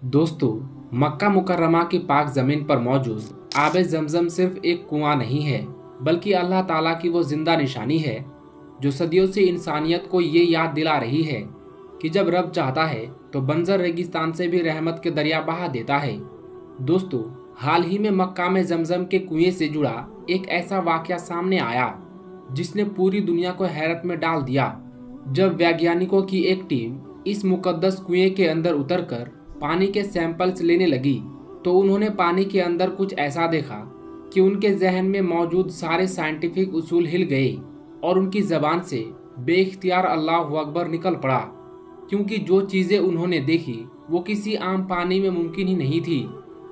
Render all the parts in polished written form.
दोस्तों, मक्का मुकर्रमा की पाक ज़मीन पर मौजूद आबे ज़मज़म सिर्फ एक कुआं नहीं है, बल्कि अल्लाह ताला की वो जिंदा निशानी है जो सदियों से इंसानियत को ये याद दिला रही है कि जब रब चाहता है तो बंजर रेगिस्तान से भी रहमत के दरिया बहा देता है। दोस्तों, हाल ही में मक्का में ज़मज़म के कुएं से जुड़ा एक ऐसा वाकया सामने आया जिसने पूरी दुनिया को हैरत में डाल दिया। जब वैज्ञानिकों की एक टीम इस मुकद्दस कुएं के अंदर उतरकर पानी के सैंपल्स लेने लगी तो उन्होंने पानी के अंदर कुछ ऐसा देखा कि उनके जहन में मौजूद सारे साइंटिफिक उसूल हिल गए और उनकी जबान से बेइख्तियार अल्लाहु अकबर निकल पड़ा, क्योंकि जो चीज़ें उन्होंने देखी वो किसी आम पानी में मुमकिन ही नहीं थी।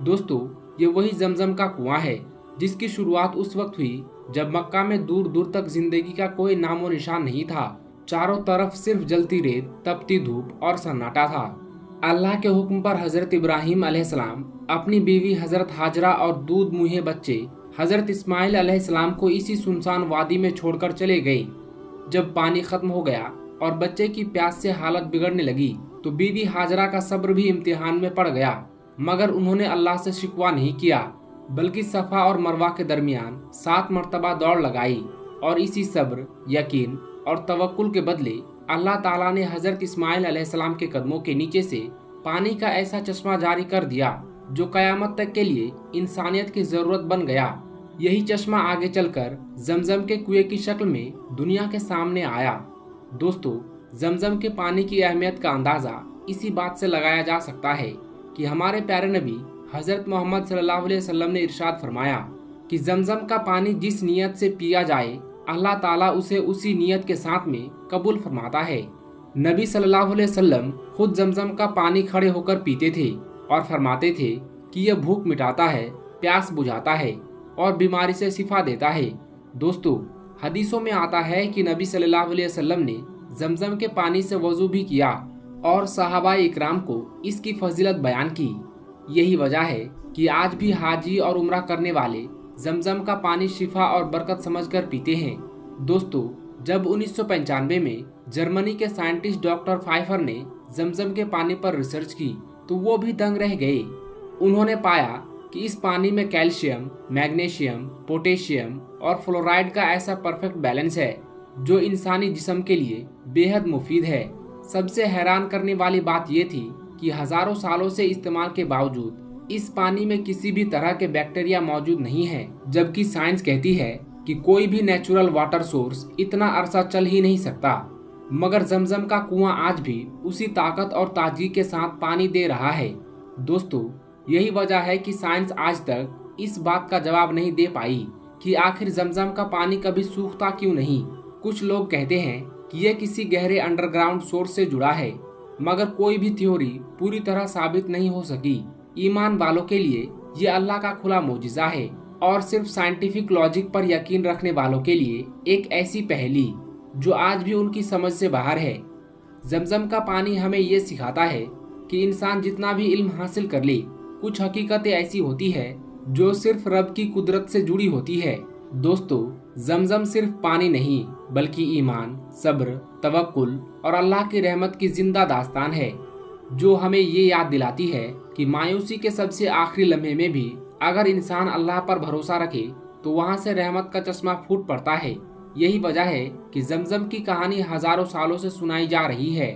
दोस्तों, ये वही जमजम का कुआं है जिसकी शुरुआत उस वक्त हुई जब मक्का में दूर दूर तक जिंदगी का कोई नामो निशान नहीं था। चारों तरफ सिर्फ जलती रेत, तपती धूप और सन्नाटा था। अल्लाह के हुक्म पर हजरत इब्राहिम अलैहिस्सलाम अपनी बीवी हजरत हाजरा और दूध मुहे बच्चे हजरत इस्माइल अलैहिस्सलाम को इसी सुनसान वादी में छोड़कर चले गए। जब पानी खत्म हो गया और बच्चे की प्यास से हालत बिगड़ने लगी तो बीवी हाजरा का सब्र भी इम्तिहान में पड़ गया, मगर उन्होंने अल्लाह से शिकवा नहीं किया, बल्कि सफ़ा और मरवा के दरमियान 7 मरतबा दौड़ लगाई और इसी सब्र, यकीन और तवक्कुल के बदले अल्लाह ताला ने हजरत इस्माइल अलैहिस्सलाम के कदमों के नीचे से पानी का ऐसा चश्मा जारी कर दिया जो कयामत तक के लिए इंसानियत की जरूरत बन गया। यही चश्मा आगे चलकर जमजम के कुएं की शक्ल में दुनिया के सामने आया। दोस्तों, जमजम के पानी की अहमियत का अंदाजा इसी बात से लगाया जा सकता है कि हमारे प्यारे नबी हजरत मोहम्मद सल्लल्लाहु अलैहि वसल्लम ने इरशाद फरमाया कि जमजम का पानी जिस नियत से पिया जाए अल्लाह ताला उसे उसी नियत के साथ में कबूल फरमाता है। नबी सल्लल्लाहु अलैहि वसल्लम खुद जमजम का पानी खड़े होकर पीते थे और फरमाते थे कि यह भूख मिटाता है, प्यास बुझाता है और बीमारी से शिफा देता है। दोस्तों, हदीसों में आता है कि नबी सल्लल्लाहु अलैहि वसल्लम ने जमजम के पानी से वजू भी किया और सहाबा इकराम को इसकी फजीलत बयान की। यही वजह है कि आज भी हाजी और उम्रा करने वाले जमजम का पानी शिफा और बरकत समझकर पीते हैं। दोस्तों, जब 1995 में जर्मनी के साइंटिस्ट डॉक्टर फाइफर ने जमजम के पानी पर रिसर्च की तो वो भी दंग रह गए। उन्होंने पाया कि इस पानी में कैल्शियम, मैग्नीशियम, पोटेशियम और फ्लोराइड का ऐसा परफेक्ट बैलेंस है जो इंसानी जिस्म के लिए बेहद मुफीद है। सबसे हैरान करने वाली बात यह थी कि हजारों सालों से इस्तेमाल के बावजूद इस पानी में किसी भी तरह के बैक्टीरिया मौजूद नहीं है, जबकि साइंस कहती है कि कोई भी नेचुरल वाटर सोर्स इतना अरसा चल ही नहीं सकता। मगर जमजम का कुआं आज भी उसी ताकत और ताजगी के साथ पानी दे रहा है। दोस्तों, यही वजह है कि साइंस आज तक इस बात का जवाब नहीं दे पाई कि आखिर जमजम का पानी कभी सूखता क्यों नहीं। कुछ लोग कहते हैं कि यह किसी गहरे अंडरग्राउंड सोर्स से जुड़ा है, मगर कोई भी थ्योरी पूरी तरह साबित नहीं हो सकी। ईमान वालों के लिए ये अल्लाह का खुला मोजिज़ा है और सिर्फ साइंटिफिक लॉजिक पर यकीन रखने वालों के लिए एक ऐसी पहेली जो आज भी उनकी समझ से बाहर है। जमजम का पानी हमें ये सिखाता है कि इंसान जितना भी इल्म हासिल कर ले, कुछ हकीकतें ऐसी होती है जो सिर्फ रब की कुदरत से जुड़ी होती है। दोस्तों, जमजम सिर्फ पानी नहीं बल्कि ईमान, सब्र, तवक्कुल और अल्लाह की रहमत की जिंदा दास्तान है जो हमें ये याद दिलाती है कि मायूसी के सबसे आखिरी लम्हे में भी अगर इंसान अल्लाह पर भरोसा रखे तो वहाँ से रहमत का चश्मा फूट पड़ता है। यही वजह है कि जमजम की कहानी हजारों सालों से सुनाई जा रही है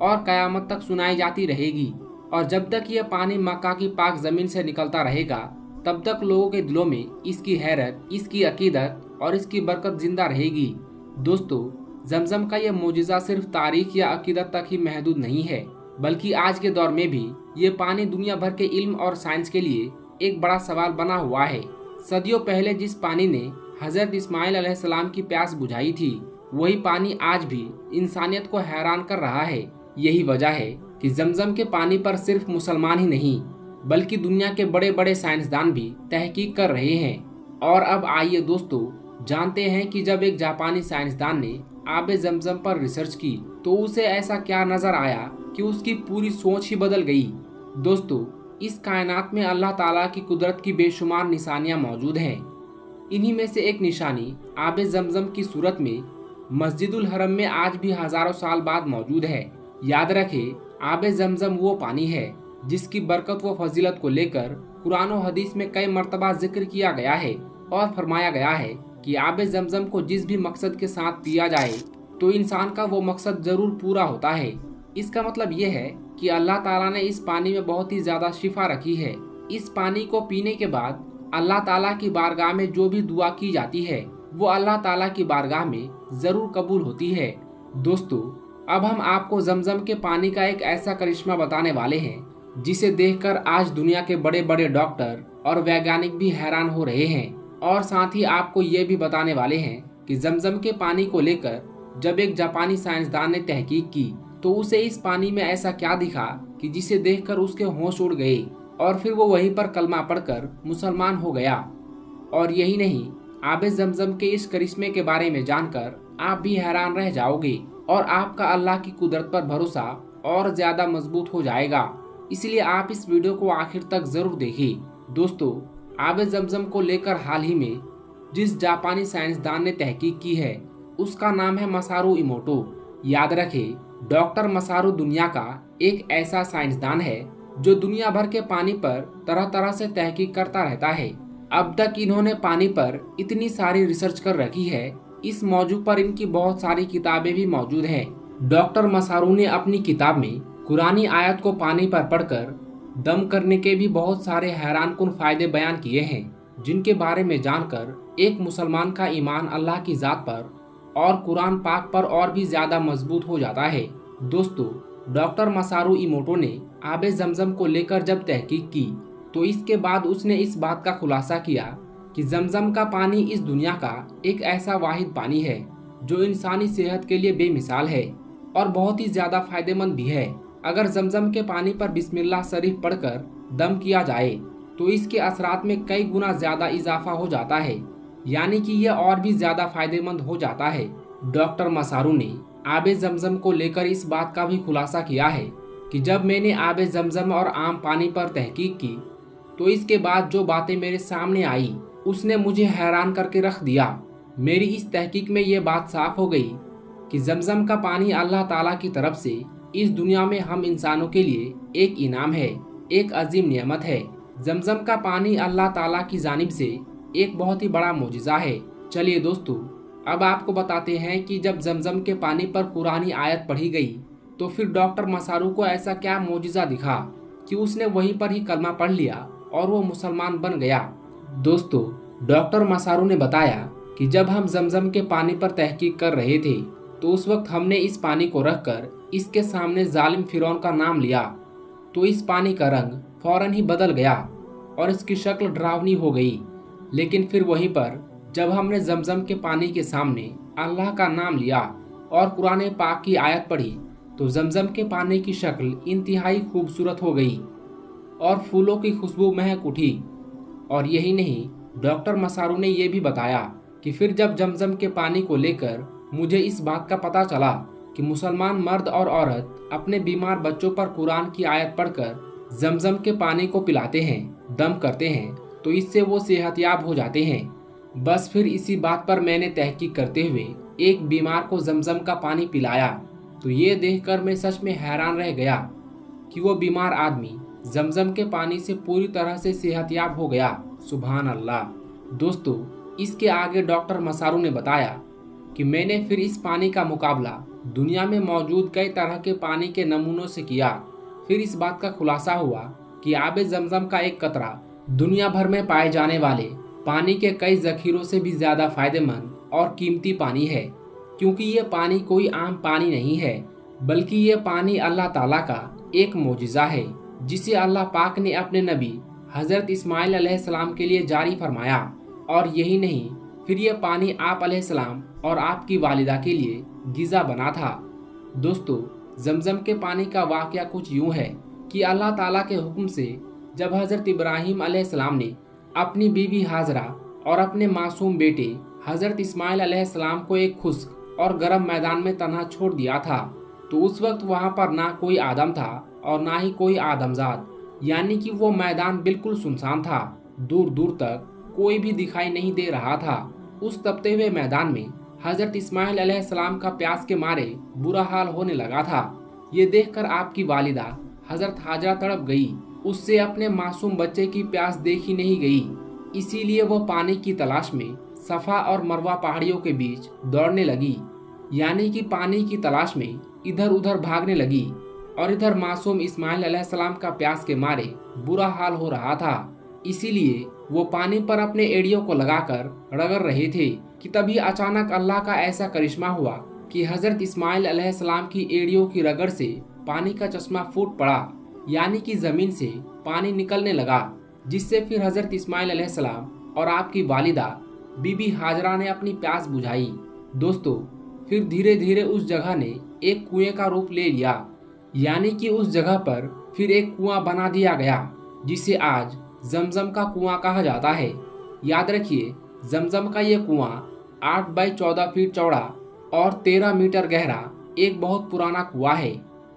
और कयामत तक सुनाई जाती रहेगी। और जब तक ये पानी मक्का की पाक जमीन से निकलता रहेगा तब तक लोगों के दिलों में इसकी हैरत, इसकी अकीदत और इसकी बरकत जिंदा रहेगी। दोस्तों, जमजम का यह मोजिज़ा सिर्फ तारीख या अकीदत तक ही महदूद नहीं है, बल्कि आज के दौर में भी ये पानी दुनिया भर के इल्म और साइंस के लिए एक बड़ा सवाल बना हुआ है। सदियों पहले जिस पानी ने हजरत इस्माइल अलैहिस्सलाम की प्यास बुझाई थी, वही पानी आज भी इंसानियत को हैरान कर रहा है। यही वजह है कि जमजम के पानी पर सिर्फ मुसलमान ही नहीं बल्कि दुनिया के बड़े बड़े साइंसदान भी तहकीक कर रहे हैं। और अब आइए दोस्तों, जानते हैं कि जब एक जापानी साइंसदान ने आबे जमजम पर रिसर्च की तो उसे ऐसा क्या नजर आया कि उसकी पूरी सोच ही बदल गई। दोस्तों, इस कायनात में अल्लाह ताला की कुदरत की बेशुमार निशानियां मौजूद हैं। इन्हीं में से एक निशानी आबे जमजम की सूरत में मस्जिदुल हरम में आज भी हजारों साल बाद मौजूद है। याद रखें, आबे जमजम वो पानी है जिसकी बरकत व फजीलत को लेकर कुरान और हदीस में कई मर्तबा जिक्र किया गया है और फरमाया गया है कि आब जमजम को जिस भी मकसद के साथ पिया जाए तो इंसान का वो मकसद जरूर पूरा होता है। इसका मतलब ये है कि अल्लाह ताला ने इस पानी में बहुत ही ज्यादा शिफा रखी है। इस पानी को पीने के बाद अल्लाह ताला की बारगाह में जो भी दुआ की जाती है वो अल्लाह ताला की बारगाह में जरूर कबूल होती है। दोस्तों, अब हम आपको जमजम के पानी का एक ऐसा करिश्मा बताने वाले हैं जिसे देखकर आज दुनिया के बड़े बड़े डॉक्टर और वैज्ञानिक भी हैरान हो रहे हैं। और साथ ही आपको ये भी बताने वाले हैं कि जमजम के पानी को लेकर जब एक जापानी साइंसदान ने तहकीक की तो उसे इस पानी में ऐसा क्या दिखा कि जिसे देखकर उसके होश उड़ गए और फिर वो वहीं पर कलमा पढ़कर मुसलमान हो गया। और यही नहीं, आबे जमजम के इस करिश्मे के बारे में जानकर आप भी हैरान रह जाओगे और आपका अल्लाह की कुदरत पर भरोसा और ज्यादा मजबूत हो जाएगा। इसलिए आप इस वीडियो को आखिर तक जरूर देखिए। दोस्तों, आबे जमजम को लेकर हाल ही में जिस जापानी साइंसदान ने तहकीक की है उसका नाम है मसारू इमोटो। याद रखें, डॉक्टर मसारू दुनिया का एक ऐसा साइंसदान है जो दुनिया भर के पानी पर तरह तरह से तहकीक करता रहता है। अब तक इन्होंने पानी पर इतनी सारी रिसर्च कर रखी है, इस मौजू पर इनकी बहुत सारी किताबें भी मौजूद हैं। डॉक्टर मसारू ने अपनी किताब में कुरानी आयत को पानी पर पढ़कर दम करने के भी बहुत सारे हैरानकुन फायदे बयान किए हैं, जिनके बारे में जानकर एक मुसलमान का ईमान अल्लाह की जात पर और कुरान पाक पर और भी ज्यादा मजबूत हो जाता है। दोस्तों, डॉक्टर मसारू इमोटो ने आबे जमजम को लेकर जब तहकीक की तो इसके बाद उसने इस बात का खुलासा किया कि जमजम का पानी इस दुनिया का एक ऐसा वाहिद पानी है जो इंसानी सेहत के लिए बेमिसाल है और बहुत ही ज्यादा फायदेमंद भी है। अगर जमजम के पानी पर बिस्मिल्लाह शरीफ पढ़कर दम किया जाए तो इसके असरात में कई गुना ज्यादा इजाफा हो जाता है, यानी कि यह और भी ज्यादा फायदेमंद हो जाता है। डॉक्टर मसारू ने आबे जमजम को लेकर इस बात का भी खुलासा किया है कि जब मैंने आबे जमजम और आम पानी पर तहकीक की तो इसके बाद जो बातें मेरे सामने आई उसने मुझे हैरान करके रख दिया। मेरी इस तहकीक में ये बात साफ हो गई कि जमजम का पानी अल्लाह ताला की तरफ से इस दुनिया में हम इंसानों के लिए एक इनाम है, एक अजीम नियमत है। जमजम का पानी अल्लाह ताला की जानिब से एक बहुत ही बड़ा मोजिज़ा है। चलिए दोस्तों, अब आपको बताते हैं कि जब जमजम के पानी पर कुरानी आयत पढ़ी गई तो फिर डॉक्टर मसारू को ऐसा क्या मोजिज़ा दिखा कि उसने वहीं पर ही कलमा पढ़ लिया और वो मुसलमान बन गया। दोस्तों, डॉक्टर मसारू ने बताया कि जब हम जमजम के पानी पर तहकीक कर रहे थे तो उस वक्त हमने इस पानी को रखकर इसके सामने जालिम फिरौन का नाम लिया तो इस पानी का रंग फौरन ही बदल गया और इसकी शक्ल डरावनी हो गई। लेकिन फिर वहीं पर जब हमने जमजम के पानी के सामने अल्लाह का नाम लिया और कुरान पाक की आयत पढ़ी तो जमजम के पानी की शक्ल इंतहाई खूबसूरत हो गई और फूलों की खुशबू महक उठी। और यही नहीं, डॉक्टर मसारू ने यह भी बताया कि फिर जब जमजम के पानी को लेकर मुझे इस बात का पता चला कि मुसलमान मर्द और औरत अपने बीमार बच्चों पर कुरान की आयत पढ़कर जमजम के पानी को पिलाते हैं, दम करते हैं तो इससे वो सेहतयाब हो जाते हैं। बस फिर इसी बात पर मैंने तहकीक करते हुए एक बीमार को जमजम का पानी पिलाया तो ये देखकर मैं सच में हैरान रह गया कि वो बीमार आदमी जमजम के पानी से पूरी तरह से सेहतयाब हो गया। सुभान अल्लाह। दोस्तों, इसके आगे डॉक्टर मसारू ने बताया कि मैंने फिर इस पानी का मुकाबला दुनिया में मौजूद कई तरह के पानी के नमूनों से किया। फिर इस बात का खुलासा हुआ कि आबे जमजम का एक कतरा दुनिया भर में पाए जाने वाले पानी के कई जखीरों से भी ज्यादा फायदेमंद और कीमती पानी है, क्योंकि ये पानी कोई आम पानी नहीं है बल्कि ये पानी अल्लाह ताला का एक मोजिज़ा है जिसे अल्लाह पाक ने अपने नबी हजरत इस्माइल अलैहिस्सलाम के लिए जारी फरमाया। और यही नहीं, फिर ये पानी आप अलैहिस्सलाम और आपकी वालिदा के लिए गिज़ा बना था। दोस्तों, जमजम के पानी का वाक़या कुछ यूँ है कि अल्लाह ताला के हुक्म से जब हज़रत इब्राहीम अलैहिस्सलाम ने अपनी बीवी हाजरा और अपने मासूम बेटे हज़रत इस्माइल अलैहिस्सलाम को एक खुश्क और गर्म मैदान में तन्हा छोड़ दिया था तो उस वक्त वहाँ पर ना कोई आदम था और ना ही कोई आदमजाद, यानी कि वो मैदान बिल्कुल सुनसान था। दूर दूर तक कोई भी दिखाई नहीं दे रहा था। उस तपते हुए मैदान में हजरत इस्माइल अलैहिस्सलाम का प्यास के मारे बुरा हाल होने लगा था। ये देखकर आपकी वालिदा हजरत हाजरा तड़प गई। उससे अपने मासूम बच्चे की प्यास देखी नहीं गई। इसीलिए वो पानी की तलाश में सफा और मरवा पहाड़ियों के बीच दौड़ने लगी, यानी कि पानी की तलाश में इधर उधर भागने लगी। और इधर मासूम इस्माइल अलैहिस्सलाम का प्यास के मारे बुरा हाल हो रहा था। इसीलिए वो पानी पर अपने एड़ियों को लगाकर रगड़ रहे थे कि तभी अचानक अल्लाह का ऐसा करिश्मा हुआ कि हजरत इस्माइल अलैहिस्सलाम की एड़ियों की रगड़ से पानी का चश्मा फूट पड़ा, यानी कि जमीन से पानी निकलने लगा, जिससे फिर हजरत इस्माइल अलैहिस्सलाम और आपकी वालिदा बीबी हाजरा ने अपनी प्यास बुझाई। दोस्तों, फिर धीरे धीरे उस जगह ने एक कुएं का रूप ले लिया, यानी कि उस जगह पर फिर एक कुआं बना दिया गया, जिसे आज जमजम का कुआं कहा जाता है। याद रखिए, जमजम का ये कुआं 8 बाई 14 फीट चौड़ा और 13 मीटर गहरा एक बहुत पुराना कुआं है,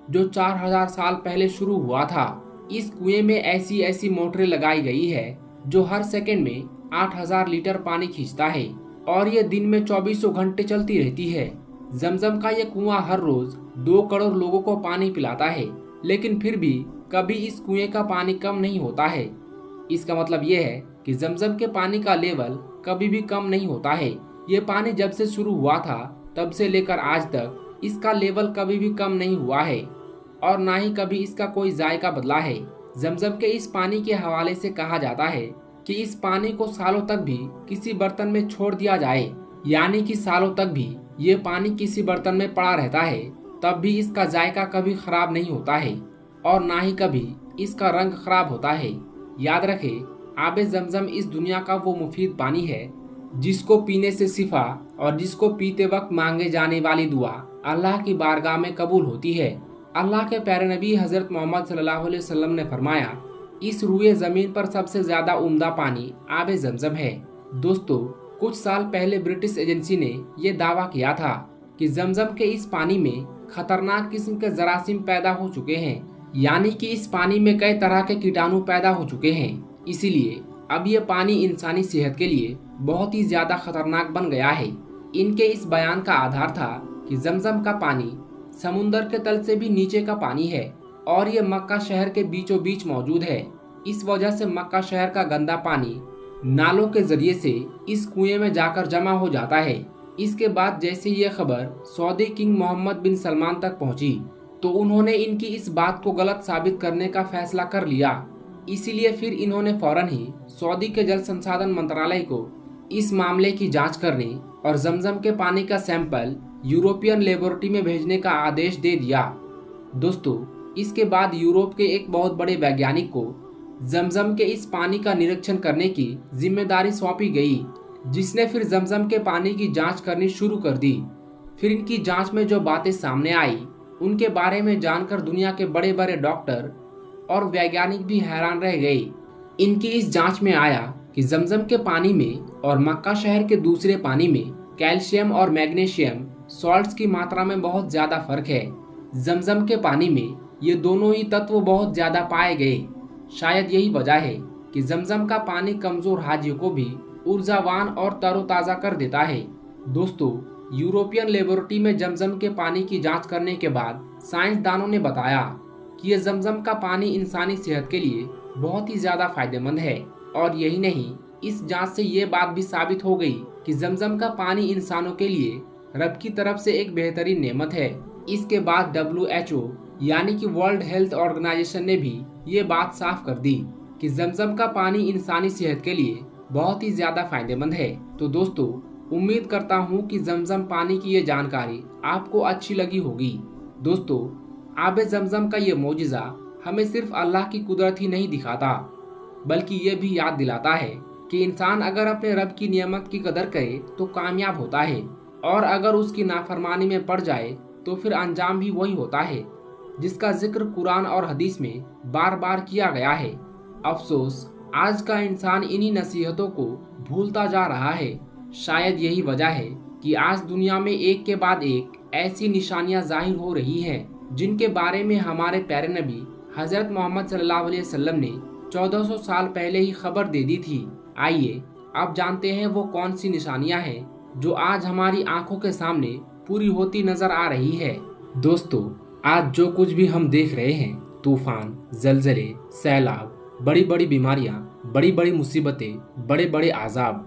जो 4000 साल पहले शुरू हुआ था। इस कुएं में ऐसी ऐसी मोटरें लगाई गई है जो हर सेकंड में 8000 लीटर पानी खींचता है और ये दिन में 24 घंटे चलती रहती है। जमजम का ये कुआं हर रोज 2 करोड़ लोगों को पानी पिलाता है, लेकिन फिर भी कभी इस कुएं का पानी कम नहीं होता है। इसका मतलब ये है कि जमजम के पानी का लेवल कभी भी कम नहीं होता है। ये पानी जब से शुरू हुआ था तब से लेकर आज तक इसका लेवल कभी भी कम नहीं हुआ है और ना ही कभी इसका कोई जायका बदला है। जमजम के इस पानी के हवाले से कहा जाता है कि इस पानी को सालों तक भी किसी बर्तन में छोड़ दिया जाए, यानी कि सालों तक भी ये पानी किसी बर्तन में पड़ा रहता है, तब भी इसका जायका कभी खराब नहीं होता है और ना ही कभी इसका रंग खराब होता है। याद रखें, आबे जमजम इस दुनिया का वो मुफीद पानी है जिसको पीने से शिफा और जिसको पीते वक्त मांगे जाने वाली दुआ अल्लाह की बारगाह में कबूल होती है। अल्लाह के प्यारे नबी हजरत मोहम्मद सल्लल्लाहु अलैहि वसल्लम ने फरमाया, इस रुए जमीन पर सबसे ज्यादा उम्दा पानी आबे जमजम है। दोस्तों, कुछ साल पहले ब्रिटिश एजेंसी ने यह दावा किया था कि जमजम के इस पानी में खतरनाक किस्म के जरासीम पैदा हो चुके हैं, यानी कि इस पानी में कई तरह के कीटाणु पैदा हो चुके हैं। इसीलिए अब ये पानी इंसानी सेहत के लिए बहुत ही ज्यादा खतरनाक बन गया है। इनके इस बयान का आधार था कि जमजम का पानी समुंदर के तल से भी नीचे का पानी है और ये मक्का शहर के बीचों बीच मौजूद है। इस वजह से मक्का शहर का गंदा पानी नालों के जरिए से इस कुएं में जाकर जमा हो जाता है। इसके बाद जैसे ये खबर सऊदी किंग मोहम्मद बिन सलमान तक पहुंची तो उन्होंने इनकी इस बात को गलत साबित करने का फैसला कर लिया। इसीलिए फिर इन्होंने फौरन ही सऊदी के जल संसाधन मंत्रालय को इस मामले की जांच करने और जमजम के पानी का सैंपल यूरोपियन लेबोरेटरी में भेजने का आदेश दे दिया। दोस्तों, इसके बाद यूरोप के एक बहुत बड़े वैज्ञानिक को जमजम के इस पानी का निरीक्षण करने की जिम्मेदारी सौंपी गई, जिसने फिर जमजम के पानी की जांच करनी शुरू कर दी। फिर इनकी जांच में जो बातें सामने आई उनके बारे में जानकर दुनिया के बड़े बड़े डॉक्टर और वैज्ञानिक भी हैरान रह गए। इनकी इस जांच में आया कि जमजम के पानी में और मक्का शहर के दूसरे पानी में कैल्शियम और मैग्नीशियम सॉल्ट्स की मात्रा में बहुत ज्यादा फर्क है। जमजम के पानी में ये दोनों ही तत्व बहुत ज्यादा पाए गए। शायद यही वजह है कि जमजम का पानी कमजोर हाजियों को भी ऊर्जावान और तरोताजा कर देता है। दोस्तों, यूरोपियन लेबोरेटरी में जमजम के पानी की जांच करने के बाद साइंसदानों ने बताया कि यह जमजम का पानी इंसानी सेहत के लिए बहुत ही ज्यादा फायदेमंद है। और यही नहीं, इस जांच से ये बात भी साबित हो गई कि जमजम का पानी इंसानों के लिए रब की तरफ से एक बेहतरीन नेमत है। इसके बाद WHO यानी कि वर्ल्ड हेल्थ ऑर्गेनाइजेशन ने भी ये बात साफ कर दी कि जमजम का पानी इंसानी सेहत के लिए बहुत ही ज्यादा फायदेमंद है। तो दोस्तों, उम्मीद करता हूँ कि जमजम पानी की ये जानकारी आपको अच्छी लगी होगी। दोस्तों, आबे जमजम का ये मौजिज़ा हमें सिर्फ अल्लाह की कुदरत ही नहीं दिखाता, बल्कि ये भी याद दिलाता है कि इंसान अगर अपने रब की नियमत की कदर करे तो कामयाब होता है, और अगर उसकी नाफरमानी में पड़ जाए तो फिर अंजाम भी वही होता है जिसका जिक्र कुरान और हदीस में बार बार किया गया है। अफसोस, आज का इंसान इन्हीं नसीहतों को भूलता जा रहा है। शायद यही वजह है कि आज दुनिया में एक के बाद एक ऐसी निशानियां जाहिर हो रही हैं जिनके बारे में हमारे प्यारे नबी हजरत मोहम्मद सल्लल्लाहु अलैहि वसल्लम ने 1400 साल पहले ही खबर दे दी थी। आइए अब जानते हैं वो कौन सी निशानियां हैं जो आज हमारी आंखों के सामने पूरी होती नजर आ रही है। दोस्तों, आज जो कुछ भी हम देख रहे हैं तूफान, जलजले, सैलाब, बड़ी बड़ी बीमारियां, बड़ी बड़ी मुसीबतें, बड़े बड़े आजाब,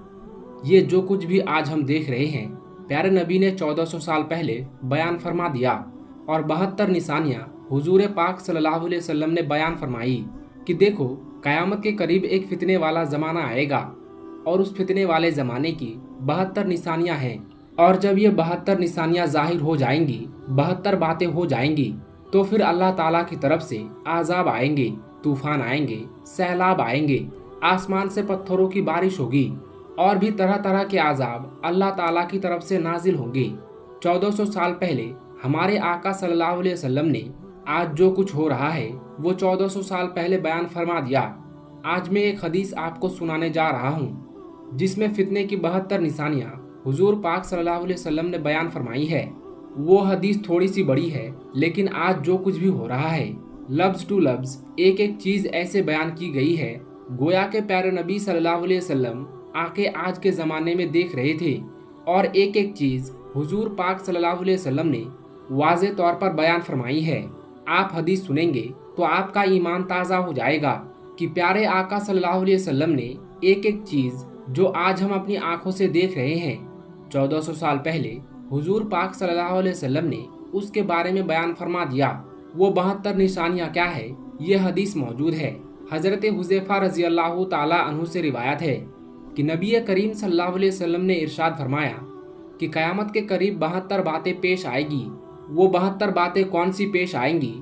ये जो कुछ भी आज हम देख रहे हैं, प्यारे नबी ने 1400 साल पहले बयान फरमा दिया। और 72 निशानियां हुजूर पाक सल्लल्लाहु अलैहि वसल्लम ने बयान फरमाई कि देखो, कयामत के करीब एक फितने वाला ज़माना आएगा और उस फितने वाले ज़माने की 72 निशानियां हैं। और जब ये 72 निशानियां जाहिर हो जाएंगी, 72 बातें हो जाएंगी, तो फिर अल्लाह ताला की तरफ से आज़ाब आएंगे, तूफान आएंगे, सैलाब आएंगे, आसमान से पत्थरों की बारिश होगी और भी तरह तरह के आज़ाब अल्लाह ताला की तरफ से नाजिल होंगे। 1400 साल पहले हमारे आका सल्लल्लाहु अलैहि वसल्लम ने आज जो कुछ हो रहा है वो 1400 साल पहले बयान फरमा दिया। आज मैं एक हदीस आपको सुनाने जा रहा हूँ जिसमें फितने की 72 निशानियाँ हुजूर पाक सल्लल्लाहु अलैहि वसल्लम ने बयान फरमाई है। वो हदीस थोड़ी सी बड़ी है, लेकिन आज जो कुछ भी हो रहा है लफ्ज टू लफ्ज एक एक चीज ऐसे बयान की गई है गोया के प्यारे नबी सल्लल्लाहु अलैहि वसल्लम आके आज के ज़माने में देख रहे थे और एक एक चीज़ हुजूर पाक सल्लल्लाहु अलैहि वसल्लम ने वाज़े तौर पर बयान फरमाई है। आप हदीस सुनेंगे तो आपका ईमान ताज़ा हो जाएगा कि प्यारे आका सल्लल्लाहु अलैहि वसल्लम ने एक एक चीज़ जो आज हम अपनी आंखों से देख रहे हैं 1400 साल पहले हुजूर पाक सल्लल्लाहु अलैहि वसल्लम ने उसके बारे में बयान फरमा दिया। वो 72 निशानियाँ क्या है, ये हदीस मौजूद है। हज़रत हुज़ैफा रज़ी अल्लाह ताला अन्हु से रिवायत है कि नबी करीम सल्लल्लाहु अलैहि वसल्लम ने इरशाद फरमाया कि क़यामत के करीब 72 बातें पेश आएगी। वो 72 बातें कौन सी पेश आएंगी?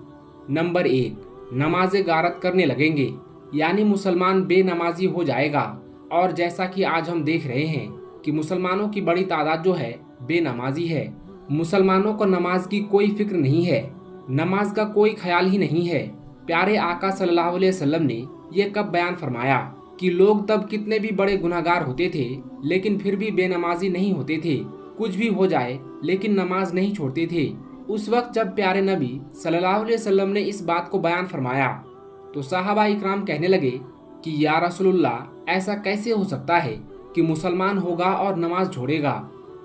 नंबर 1, नमाज गारत करने लगेंगे, यानी मुसलमान बेनमाजी हो जाएगा। और जैसा कि आज हम देख रहे हैं कि मुसलमानों की बड़ी तादाद जो है बेनमाजी है। मुसलमानों को नमाज की कोई फिक्र नहीं है, नमाज का कोई ख्याल ही नहीं है। प्यारे आका सल्लल्लाहु अलैहि वसल्लम ने यह कब बयान फरमाया कि लोग तब कितने भी बड़े गुनहगार होते थे लेकिन फिर भी बेनमाजी नहीं होते थे, कुछ भी हो जाए लेकिन नमाज नहीं छोड़ते थे। उस वक्त जब प्यारे नबी सल्लल्लाहु अलैहि वसल्लम ने इस बात को बयान फरमाया तो सहाबा इकराम कहने लगे कि या रसूलुल्लाह, ऐसा कैसे हो सकता है कि मुसलमान होगा और नमाज छोड़ेगा?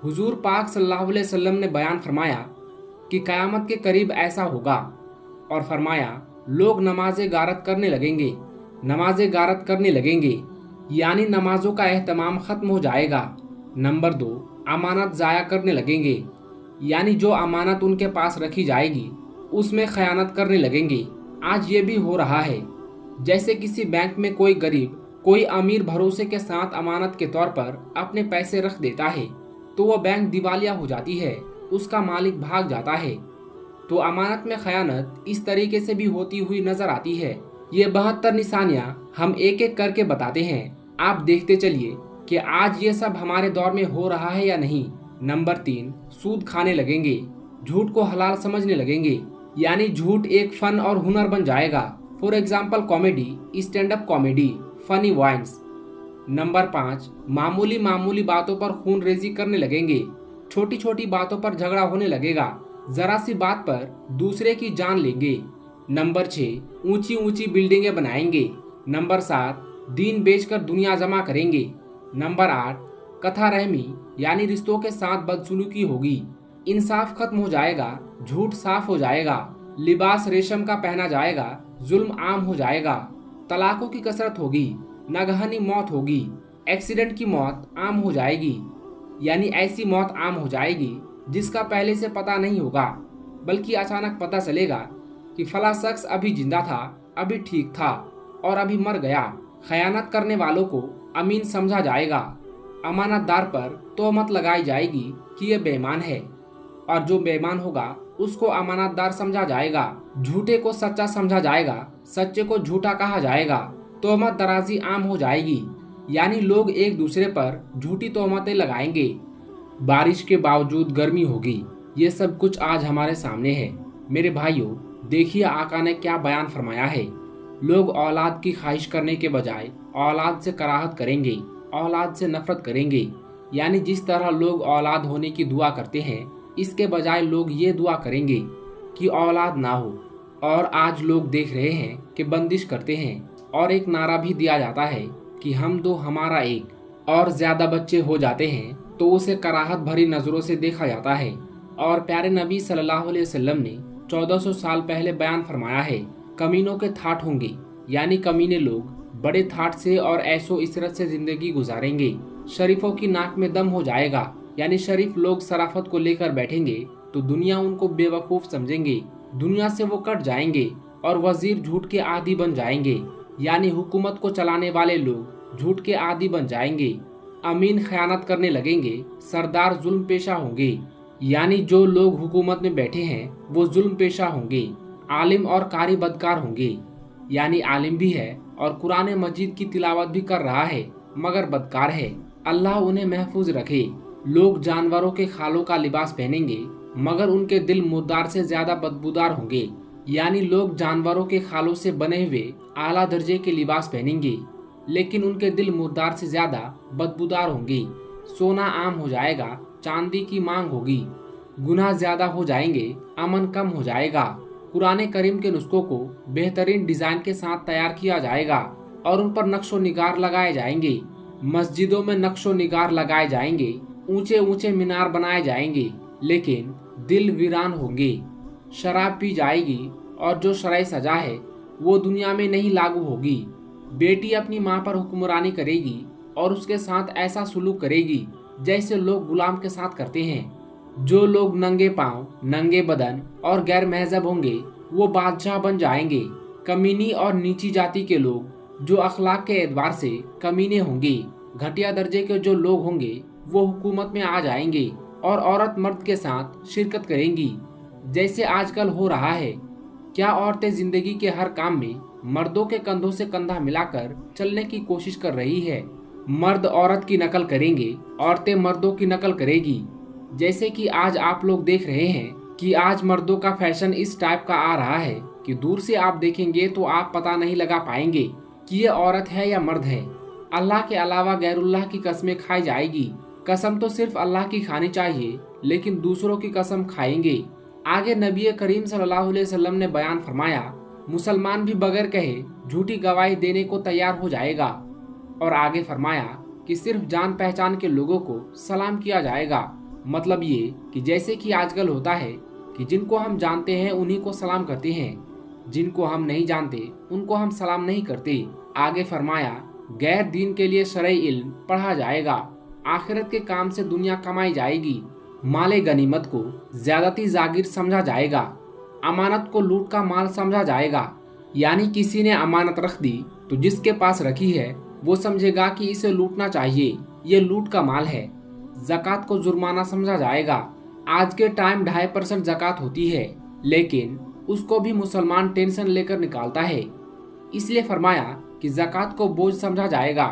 हुजूर पाक सल्लल्लाहु अलैहि वसल्लम ने बयान फरमाया कि क़यामत के करीब ऐसा होगा और फरमाया लोग नमाज़े गारत करने लगेंगे, नमाज़े गारत करने लगेंगे, यानी नमाजों का एहतमाम ख़त्म हो जाएगा। नंबर 2, अमानत ज़ाया करने लगेंगे, यानी जो अमानत उनके पास रखी जाएगी उसमें खयानत करने लगेंगे। आज ये भी हो रहा है, जैसे किसी बैंक में कोई गरीब कोई अमीर भरोसे के साथ अमानत के तौर पर अपने पैसे रख देता है तो वह बैंक दिवालिया हो जाती है, उसका मालिक भाग जाता है। तो अमानत में खयानत इस तरीके से भी होती हुई नजर आती है। ये 72 निशानियां हम एक एक करके बताते हैं, आप देखते चलिए कि आज ये सब हमारे दौर में हो रहा है या नहीं। नंबर 3, सूद खाने लगेंगे, झूठ को हलाल समझने लगेंगे, यानी झूठ एक फन और हुनर बन जाएगा। For example comedy, stand up comedy, funny vines. Number 5, मामूली मामूली बातों पर खून रेजी करने लगेंगे, छोटी छोटी बातों पर झगड़ा होने लगेगा, जरा सी बात पर दूसरे की जान लेंगे। नंबर 6, ऊंची ऊंची बिल्डिंगें बनाएंगे। नंबर 7, दीन बेचकर दुनिया जमा करेंगे। नंबर 8, कथा रहमी, यानी रिश्तों के साथ बदसलूकी होगी, इंसाफ खत्म हो जाएगा, झूठ साफ हो जाएगा, लिबास रेशम का पहना जाएगा, जुल्म आम हो जाएगा, तलाकों की कसरत होगी, नागहानी मौत होगी, एक्सीडेंट की मौत आम हो जाएगी, यानी ऐसी मौत आम हो जाएगी जिसका पहले से पता नहीं होगा, बल्कि अचानक पता चलेगा कि फला शख्स अभी जिंदा था, अभी ठीक था और अभी मर गया। खयानत करने वालों को अमीन समझा जाएगा, अमानतदार पर तोहमत लगाई जाएगी कि यह बेईमान है और जो बेईमान होगा उसको अमानतदार समझा जाएगा, झूठे को सच्चा समझा जाएगा, सच्चे को झूठा कहा जाएगा, तोहमत दराजी आम हो जाएगी, यानी लोग एक दूसरे पर झूठी तोहमतें लगाएंगे। बारिश के बावजूद गर्मी होगी। ये सब कुछ आज हमारे सामने है। मेरे भाइयों, देखिए आका ने क्या बयान फरमाया है। लोग औलाद की ख्वाहिश करने के बजाय औलाद से कराहत करेंगे, औलाद से नफरत करेंगे, यानी जिस तरह लोग औलाद होने की दुआ करते हैं इसके बजाय लोग ये दुआ करेंगे कि औलाद ना हो। और आज लोग देख रहे हैं कि बंदिश करते हैं और एक नारा भी दिया जाता है कि हम दो हमारा एक, और ज़्यादा बच्चे हो जाते हैं तो उसे कराहत भरी नज़रों से देखा जाता है। और प्यारे नबी सल्लल्लाहु अलैहि वसल्लम ने 1400 साल पहले बयान फरमाया है कमीनों के ठाठ होंगे, यानी कमीने लोग बड़े ठाठ से और ऐशो इशरत से जिंदगी गुजारेंगे। शरीफों की नाक में दम हो जाएगा, यानी शरीफ लोग शराफत को लेकर बैठेंगे तो दुनिया उनको बेवकूफ समझेंगे, दुनिया से वो कट जाएंगे और वजीर झूठ के आदी बन जाएंगे, यानी हुकूमत को चलाने वाले लोग झूठ के आदी बन जाएंगे। अमीन खयानत करने लगेंगे, सरदार जुल्म पेशा होंगे, यानी जो लोग हुकूमत में बैठे हैं वो जुल्म पेशा होंगे। आलिम और कारी बदकार होंगे, यानी आलिम भी है और कुरान मजीद की तिलावत भी कर रहा है मगर बदकार है। अल्लाह उन्हें महफूज रखे। लोग जानवरों के खालों का लिबास पहनेंगे मगर उनके दिल मुर्दार से ज्यादा बदबूदार होंगे, यानी लोग जानवरों के खालों से बने हुए आला दर्जे के लिबास पहनेंगे लेकिन उनके दिल मुर्दार से ज्यादा बदबूदार होंगे। सोना आम हो जाएगा, चांदी की मांग होगी, गुनाह ज्यादा हो जाएंगे, अमन कम हो जाएगा। कुरान करीम के नुस्खों को बेहतरीन डिजाइन के साथ तैयार किया जाएगा और उन पर नक्शो निगार लगाए जाएंगे। मस्जिदों में नक्शो निगार लगाए जाएंगे, ऊंचे ऊंचे मीनार बनाए जाएंगे लेकिन दिल वीरान होंगे। शराब पी जाएगी और जो शरई सजा है वो दुनिया में नहीं लागू होगी। बेटी अपनी माँ पर हुक्मरानी करेगी और उसके साथ ऐसा सुलूक करेगी जैसे लोग गुलाम के साथ करते हैं। जो लोग नंगे पांव, नंगे बदन और गैर महजब होंगे वो बादशाह बन जाएंगे। कमीनी और नीची जाति के लोग जो अखलाक के एतबार से कमीने होंगे, घटिया दर्जे के जो लोग होंगे वो हुकूमत में आ जाएंगे और औरत मर्द के साथ शिरकत करेंगी जैसे आजकल हो रहा है। क्या औरतें जिंदगी के हर काम में मर्दों के कंधों से कंधा मिलाकर चलने की कोशिश कर रही है? मर्द औरत की नकल करेंगे, औरतें मर्दों की नकल करेगी। जैसे कि आज आप लोग देख रहे हैं कि आज मर्दों का फैशन इस टाइप का आ रहा है कि दूर से आप देखेंगे तो आप पता नहीं लगा पाएंगे कि ये औरत है या मर्द है। अल्लाह के अलावा गैरुल्लाह की कस्में खाई जाएगी। कसम तो सिर्फ अल्लाह की खानी चाहिए लेकिन दूसरों की कसम खाएंगे। आगे नबी करीम सल्लल्लाहु अलैहि वसल्लम ने बयान फरमाया, मुसलमान भी बगैर कहे झूठी गवाही देने को तैयार हो जाएगा। और आगे फरमाया कि सिर्फ जान पहचान के लोगों को सलाम किया जाएगा। मतलब ये कि जैसे कि आजकल होता है कि जिनको हम जानते हैं उन्हीं को सलाम करते हैं, जिनको हम नहीं जानते उनको हम सलाम नहीं करते। आगे फरमाया, गैर दीन के लिए शरई इल्म पढ़ा जाएगा। आखिरत के काम से दुनिया कमाई जाएगी। माले गनीमत को ज्यादती जागीर समझा जाएगा। अमानत को लूट का माल समझा जाएगा, यानी किसी ने अमानत रख दी तो जिसके पास रखी है वो समझेगा कि इसे लूटना चाहिए, ये लूट का माल है। ज़कात को जुर्माना समझा जाएगा। आज के टाइम 2.5% ज़कात होती है लेकिन उसको भी मुसलमान टेंशन लेकर निकालता है, इसलिए फरमाया कि ज़कात को बोझ समझा जाएगा।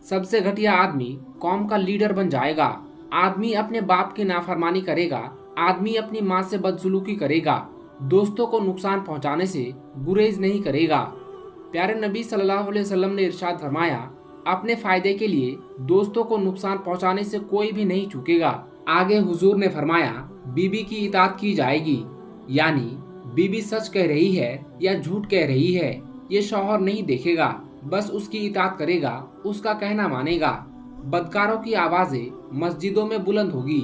सबसे घटिया आदमी कौम का लीडर बन जाएगा। आदमी अपने बाप की नाफरमानी करेगा, आदमी अपनी माँ से बदसलूकी करेगा, दोस्तों को नुकसान पहुँचाने से गुरेज नहीं करेगा। प्यारे नबी सल्लल्लाहु अलैहि वसल्लम ने इरशाद फरमाया, अपने फायदे के लिए दोस्तों को नुकसान पहुंचाने से कोई भी नहीं चूकेगा। आगे हुजूर ने फरमाया, बीबी की इताअत की जाएगी, यानी बीबी सच कह रही है या झूठ कह रही है ये शौहर नहीं देखेगा, बस उसकी इताअत करेगा, उसका कहना मानेगा। बदकारों की आवाजें मस्जिदों में बुलंद होगी।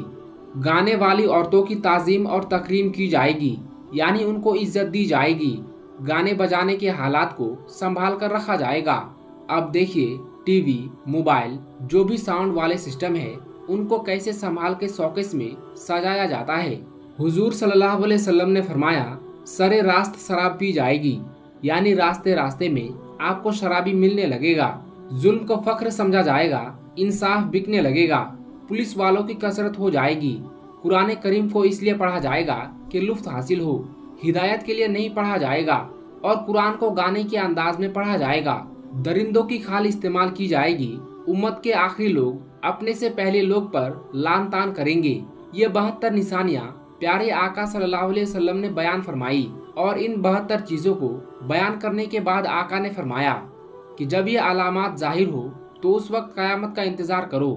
गाने वाली औरतों की ताजीम और तकरीम की जाएगी, यानी उनको इज्जत दी जाएगी। गाने बजाने के हालात को संभाल कर रखा जाएगा। अब देखिए टीवी, मोबाइल, जो भी साउंड वाले सिस्टम है उनको कैसे संभाल के शौकेस में सजाया जाता है। हुजूर सल्लल्लाहु अलैहि वसल्लम ने फरमाया, सरे रास्त शराब पी जाएगी, यानी रास्ते रास्ते में आपको शराबी मिलने लगेगा। जुल्म को फख्र समझा जाएगा, इंसाफ बिकने लगेगा, पुलिस वालों की कसरत हो जाएगी। कुरान करीम को इसलिए पढ़ा जाएगा कि लुफ्त हासिल हो, हिदायत के लिए नहीं पढ़ा जाएगा। और कुरान को गाने के अंदाज में पढ़ा जाएगा। दरिंदों की खाल इस्तेमाल की जाएगी। उम्मत के आखिरी लोग अपने से पहले लोग पर लान तान करेंगे। ये 72 निशानियां प्यारे आका सल्लल्लाहु अलैहि वसल्लम ने बयान फरमाई। और इन 72 चीजों को बयान करने के बाद आका ने फरमाया कि जब ये अलामात जाहिर हो तो उस वक्त कयामत का इंतजार करो।